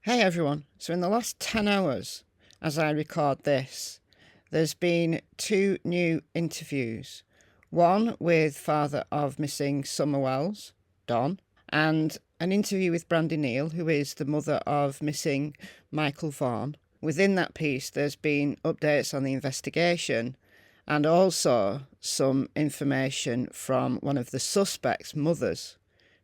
Hey everyone, so in the last 10 hours, as I record this, there's been 2 new interviews. One with father of missing Summer Wells, Don, and an interview with Brandi Neal, who is the mother of missing Michael Vaughan. Within that piece, there's been updates on the investigation and also some information from one of the suspects' mothers.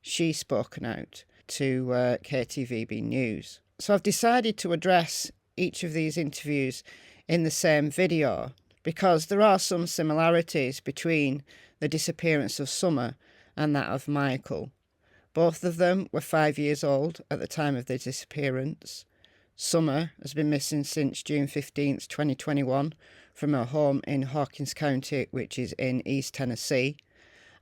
She's spoken out to KTVB News. So I've decided to address each of these interviews in the same video because there are some similarities between the disappearance of Summer and that of Michael. Both of them were 5 years old at the time of their disappearance. Summer has been missing since June 15th, 2021 from her home in Hawkins County, which is in East Tennessee.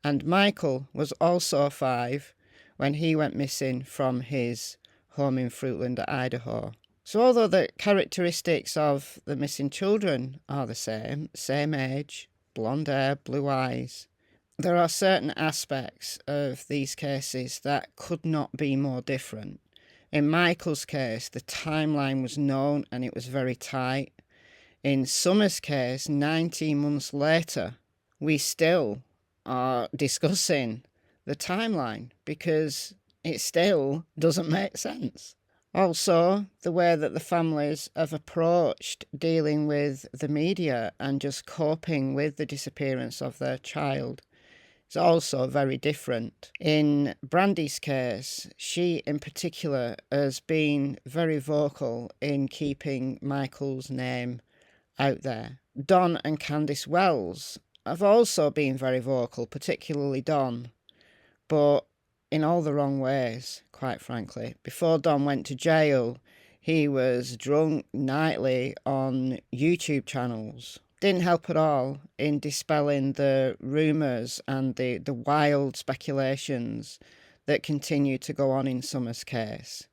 And Michael was also 5 when he went missing from his home in Fruitland, Idaho. So although the characteristics of the missing children are the same age, blonde hair, blue eyes, there are certain aspects of these cases that could not be more different. In Michael's case, the timeline was known and it was very tight. In Summer's case, 19 months later, we still are discussing the timeline because it still doesn't make sense. Also, the way that the families have approached dealing with the media and just coping with the disappearance of their child is also very different. In Brandi's case, she in particular has been very vocal in keeping Michael's name out there. Don and Candice Wells have also been very vocal, particularly Don, but in all the wrong ways, quite frankly. Before Don went to jail, he was drunk nightly on YouTube channels. Didn't help at all in dispelling the rumours and the wild speculations that continue to go on in Summer's case.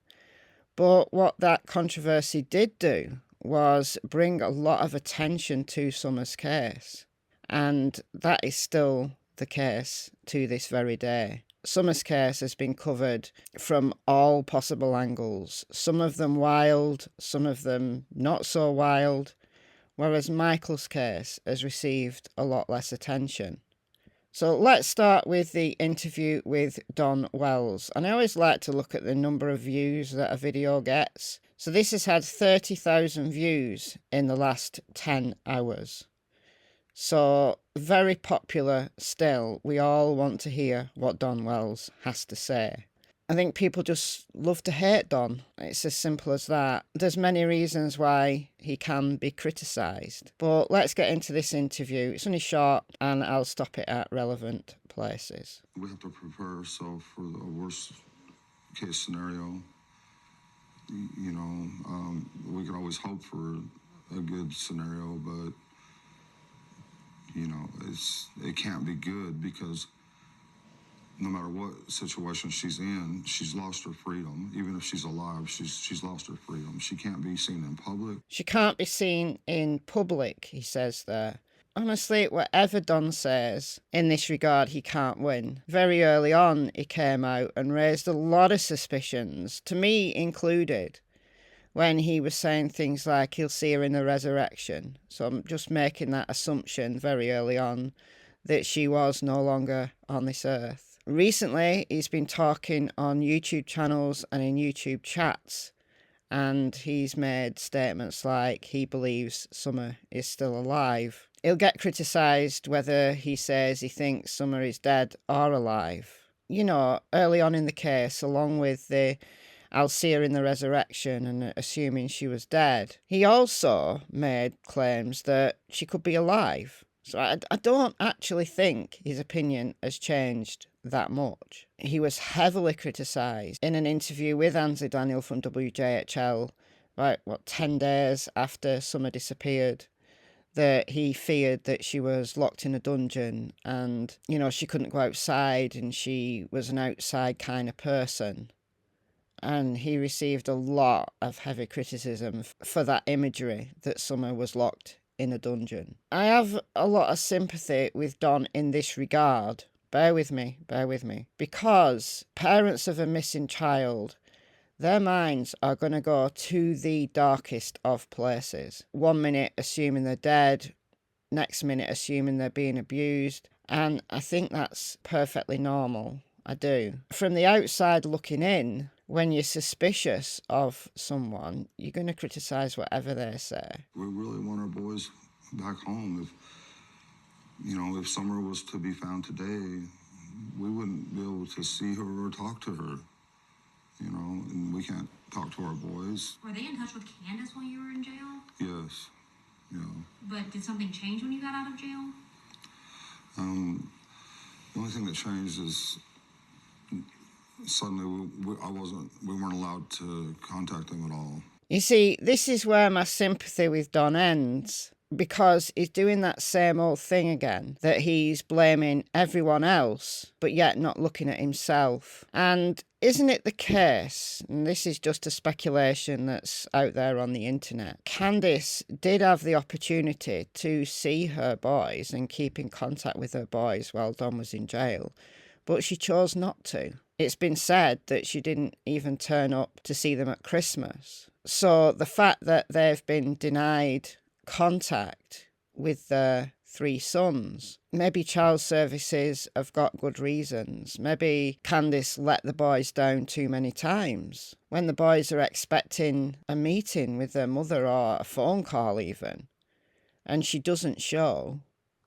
But what that controversy did do was bring a lot of attention to Summer's case. And that is still the case to this very day. Summer's case has been covered from all possible angles, some of them wild, some of them not so wild, whereas Michael's case has received a lot less attention. So let's start with the interview with Don Wells. And I always like to look at the number of views that a video gets. So this has had 30,000 views in the last 10 hours. So very popular still. We all want to hear what Don Wells has to say. I think people just love to hate Don. It's as simple as that. There's many reasons why he can be criticised. But let's get into this interview. It's only short and I'll stop it at relevant places. We have to prepare ourselves for the worst case scenario. You know, we can always hope for a good scenario, but you know, it can't be good because no matter what situation she's in, she's lost her freedom. Even if she's alive, she's lost her freedom. She can't be seen in public. She can't be seen in public, he says there. Honestly, whatever Don says in this regard, he can't win. Very early on, he came out and raised a lot of suspicions, to me included, when he was saying things like he'll see her in the resurrection. So I'm just making that assumption very early on that she was no longer on this earth. Recently, he's been talking on YouTube channels and in YouTube chats, and he's made statements like he believes Summer is still alive. He'll get criticised whether he says he thinks Summer is dead or alive. You know, early on in the case, along with the I'll see her in the resurrection and assuming she was dead, he also made claims that she could be alive. So I don't actually think his opinion has changed that much. He was heavily criticised in an interview with Ansley Daniel from WJHL, 10 days after Summer disappeared, that he feared that she was locked in a dungeon and, you know, she couldn't go outside and she was an outside kind of person. And he received a lot of heavy criticism for that imagery that Summer was locked in a dungeon. I have a lot of sympathy with Don in this regard. Bear with me. Because parents of a missing child, their minds are going to go to the darkest of places. 1 minute assuming they're dead, next minute assuming they're being abused. And I think that's perfectly normal. I do. From the outside looking in, when you're suspicious of someone, you're going to criticise whatever they say. We really want our boys back home. If Summer was to be found today, we wouldn't be able to see her or talk to her. And we can't talk to our boys. Were they in touch with Candace while you were in jail? Yes. But did something change when you got out of jail? The only thing that changed is suddenly we weren't allowed to contact them at all. You see, this is where my sympathy with Don ends, because he's doing that same old thing again, that he's blaming everyone else, but yet not looking at himself. And isn't it the case, and this is just a speculation that's out there on the internet, Candace did have the opportunity to see her boys and keep in contact with her boys while Don was in jail, but she chose not to. It's been said that she didn't even turn up to see them at Christmas. So the fact that they've been denied contact with their 3 sons, maybe child services have got good reasons. Maybe Candace let the boys down too many times. When the boys are expecting a meeting with their mother or a phone call even, and she doesn't show,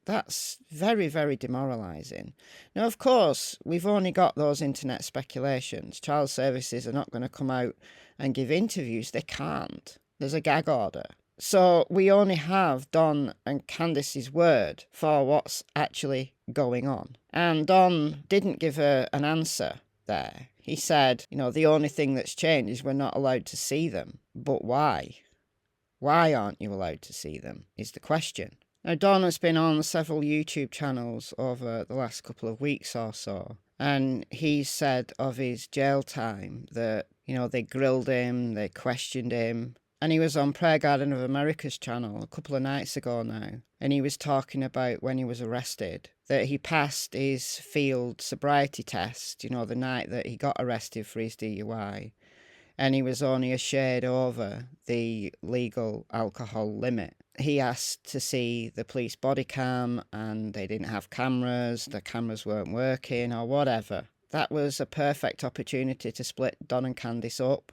that's very, very demoralising. Now, of course, we've only got those internet speculations. Child services are not going to come out and give interviews. They can't. There's a gag order. So we only have Don and Candace's word for what's actually going on. And Don didn't give her an answer there. He said, the only thing that's changed is we're not allowed to see them. But why? Why aren't you allowed to see them is the question. Now, Don has been on several YouTube channels over the last couple of weeks or so, and he said of his jail time that, they grilled him, they questioned him, and he was on Prayer Garden of America's channel a couple of nights ago now, and he was talking about when he was arrested, that he passed his field sobriety test, the night that he got arrested for his DUI, and he was only a shade over the legal alcohol limit. He asked to see the police body cam and they didn't have cameras, the cameras weren't working or whatever. That was a perfect opportunity to split Don and Candace up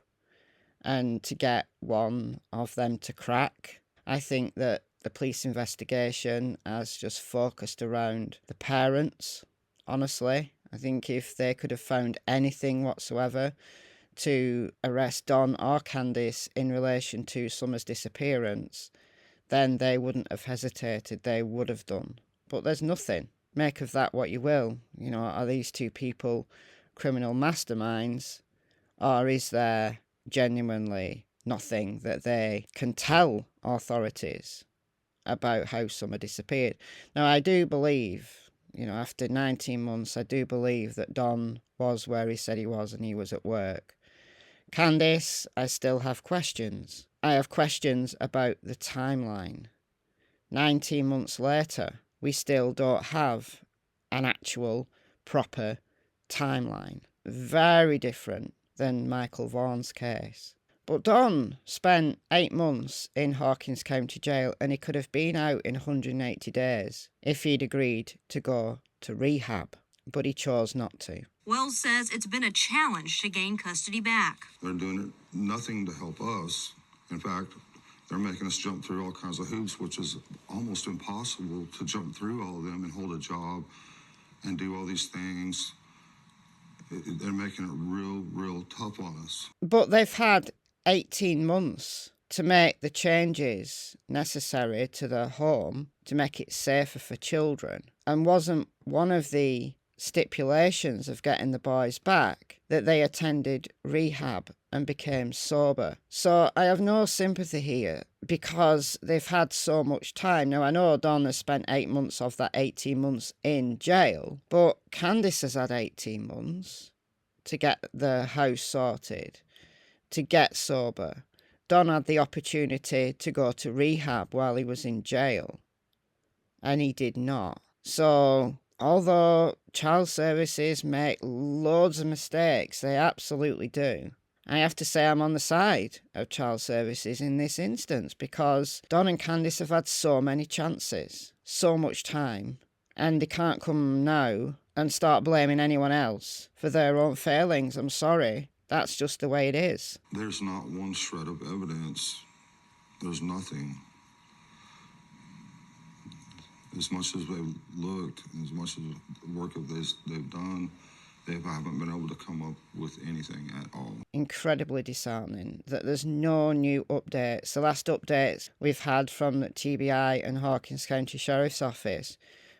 and to get one of them to crack. I think that the police investigation has just focused around the parents, honestly. I think if they could have found anything whatsoever to arrest Don or Candace in relation to Summer's disappearance, then they wouldn't have hesitated, they would have done. But there's nothing. Make of that what you will. Are these 2 people criminal masterminds, or is there genuinely nothing that they can tell authorities about how Summer disappeared? Now, I do believe, after 19 months, I do believe that Don was where he said he was and he was at work. Candace, I still have questions. I have questions about the timeline. 19 months later, we still don't have an actual proper timeline. Very different than Michael Vaughan's case. But Don spent 8 months in Hawkins County Jail and he could have been out in 180 days if he'd agreed to go to rehab. But he chose not to. Wells says it's been a challenge to gain custody back. They're doing nothing to help us. In fact, they're making us jump through all kinds of hoops, which is almost impossible to jump through all of them and hold a job and do all these things. They're making it real, real tough on us. But they've had 18 months to make the changes necessary to their home to make it safer for children. And wasn't one of the stipulations of getting the boys back that they attended rehab and became sober? So I have no sympathy here because they've had so much time. Now, I know Don has spent 8 months of that 18 months in jail, but Candace has had 18 months to get the house sorted, to get sober. Don had the opportunity to go to rehab while he was in jail, and he did not. So, although child services make loads of mistakes, they absolutely do, I have to say I'm on the side of child services in this instance, because Don and Candice have had so many chances, so much time, and they can't come now and start blaming anyone else for their own failings. I'm sorry. That's just the way it is. There's not one shred of evidence. There's nothing. As much as they've looked, as much as the work of they've done, they haven't been able to come up with anything at all. Incredibly disheartening that there's no new updates. The last updates we've had from the TBI and Hawkins County Sheriff's Office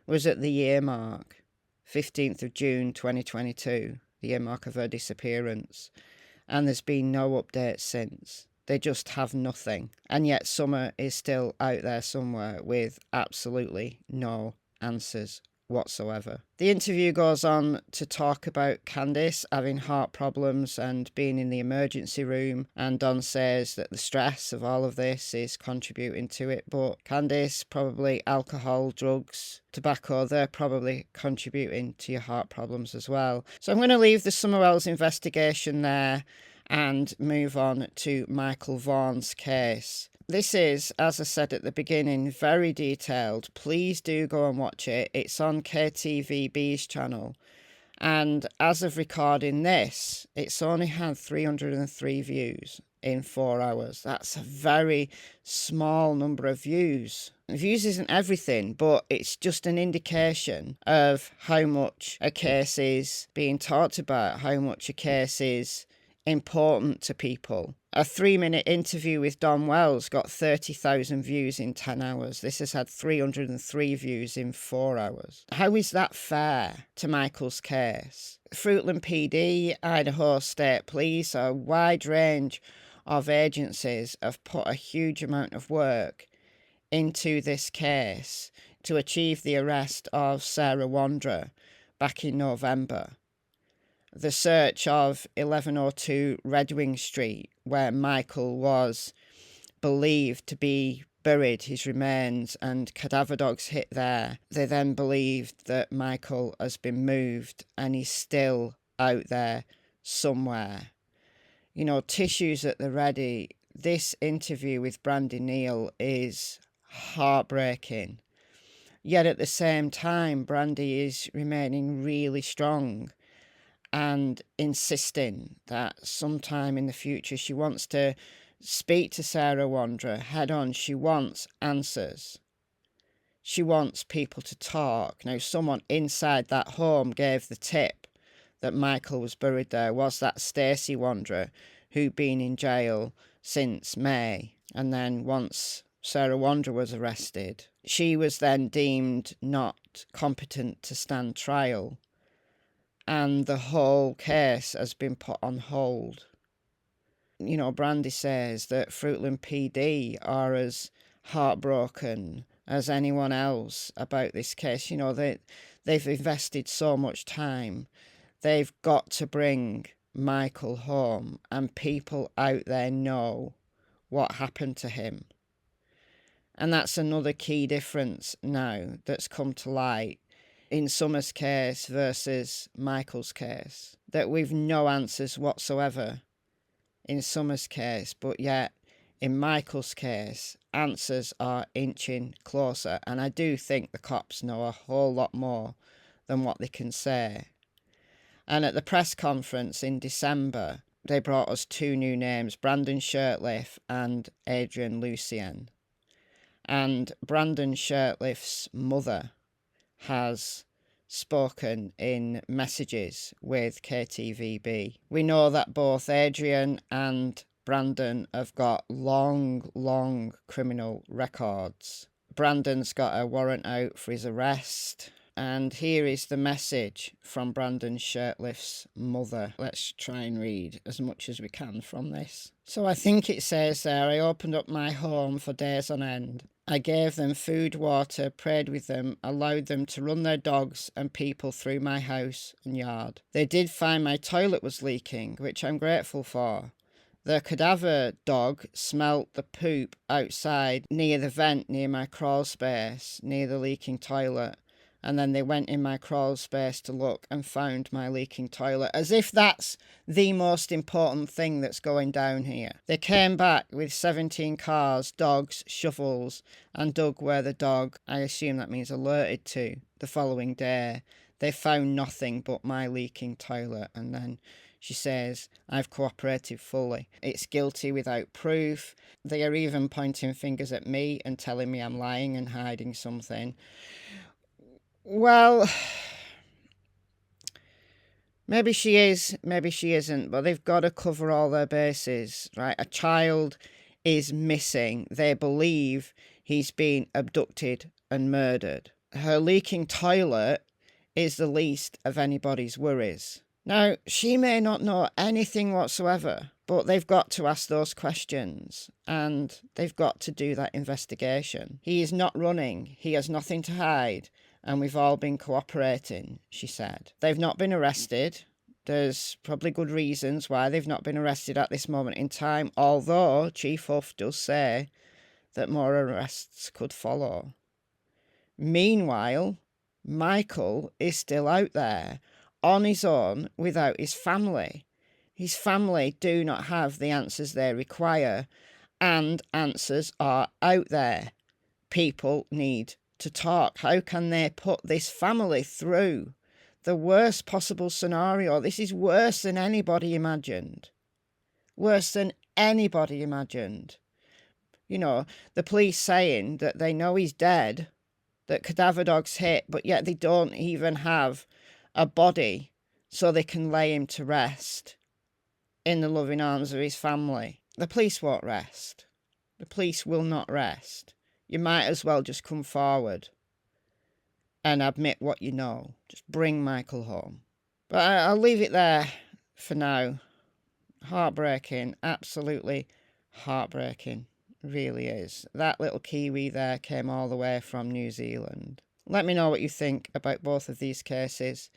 was at the year mark, 15th of June 2022, the year mark of her disappearance. And there's been no updates since. They just have nothing. And yet Summer is still out there somewhere with absolutely no answers whatsoever. The interview goes on to talk about Candice having heart problems and being in the emergency room, and Don says that the stress of all of this is contributing to it, but Candice, probably alcohol, drugs, tobacco, they're probably contributing to your heart problems as well. So I'm going to leave the Summer Wells investigation there and move on to Michael Vaughan's case. This is, as I said at the beginning, very detailed. Please do go and watch it. It's on KTVB's channel. And as of recording this, it's only had 303 views in 4 hours. That's a very small number of views. Views isn't everything, but it's just an indication of how much a case is being talked about, how much a case is important to people. A 3-minute interview with Don Wells got 30,000 views in 10 hours. This has had 303 views in 4 hours. How is that fair to Michael's case? Fruitland PD, Idaho State Police, a wide range of agencies have put a huge amount of work into this case to achieve the arrest of Sarah Wanderer back in November. The search of 1102 Red Wing Street, where Michael was believed to be buried, his remains, and cadaver dogs hit there. They then believed that Michael has been moved and he's still out there somewhere. You know, tissues at the ready. This interview with Brandi Neal is heartbreaking. Yet at the same time, Brandi is remaining really strong and insisting that sometime in the future she wants to speak to Sarah Wanderer head on. She wants answers. She wants people to talk. Now, someone inside that home gave the tip that Michael was buried there. Was that Stacey Wanderer, who'd been in jail since May? And then once Sarah Wanderer was arrested, she was then deemed not competent to stand trial. And the whole case has been put on hold. You know, Brandi says that Fruitland PD are as heartbroken as anyone else about this case. You know, they've invested so much time. They've got to bring Michael home, and people out there know what happened to him. And that's another key difference now that's come to light in Summer's case versus Michael's case, that we've no answers whatsoever in Summer's case, but yet in Michael's case, answers are inching closer. And I do think the cops know a whole lot more than what they can say. And at the press conference in December, they brought us 2 new names, Brandon Shirtliff and Adrian Lucien. And Brandon Shirtliff's mother has spoken in messages with KTVB. We know that both Adrian and Brandon have got long criminal records. Brandon's got a warrant out for his arrest. And here is the message from Brandon Shirtliff's mother. Let's try and read as much as we can from this. So I think it says there, I opened up my home for days on end. I gave them food, water, prayed with them, allowed them to run their dogs and people through my house and yard. They did find my toilet was leaking, which I'm grateful for. The cadaver dog smelt the poop outside near the vent near my crawl space, near the leaking toilet, And then they went in my crawl space to look and found my leaking toilet, as if that's the most important thing that's going down here. They came back with 17 cars, dogs, shovels, and dug where the dog, I assume that means alerted to, the following day. They found nothing but my leaking toilet. And then she says, I've cooperated fully. It's guilty without proof. They are even pointing fingers at me and telling me I'm lying and hiding something. Well, maybe she is, maybe she isn't, but they've got to cover all their bases, right? A child is missing. They believe he's been abducted and murdered. Her leaking toilet is the least of anybody's worries. Now, she may not know anything whatsoever, but they've got to ask those questions and they've got to do that investigation. He is not running. He has nothing to hide. And we've all been cooperating, she said. They've not been arrested. There's probably good reasons why they've not been arrested at this moment in time, although Chief Huff does say that more arrests could follow. Meanwhile, Michael is still out there on his own without his family. His family do not have the answers they require, and answers are out there. People need to talk. How can they put this family through the worst possible scenario? This is worse than anybody imagined. Worse than anybody imagined. You know, the police saying that they know he's dead, that cadaver dogs hit, but yet they don't even have a body so they can lay him to rest in the loving arms of his family. The police won't rest. The police will not rest. You might as well just come forward and admit what you know. Just bring Michael home. But I'll leave it there for now. Heartbreaking. Absolutely heartbreaking. Really is. That little Kiwi there came all the way from New Zealand. Let me know what you think about both of these cases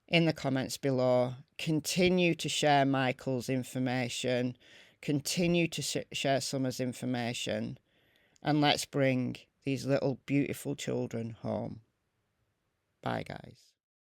in the comments below. Continue to share Michael's information. Continue to share Summer's information. And let's bring these little beautiful children home. Bye, guys.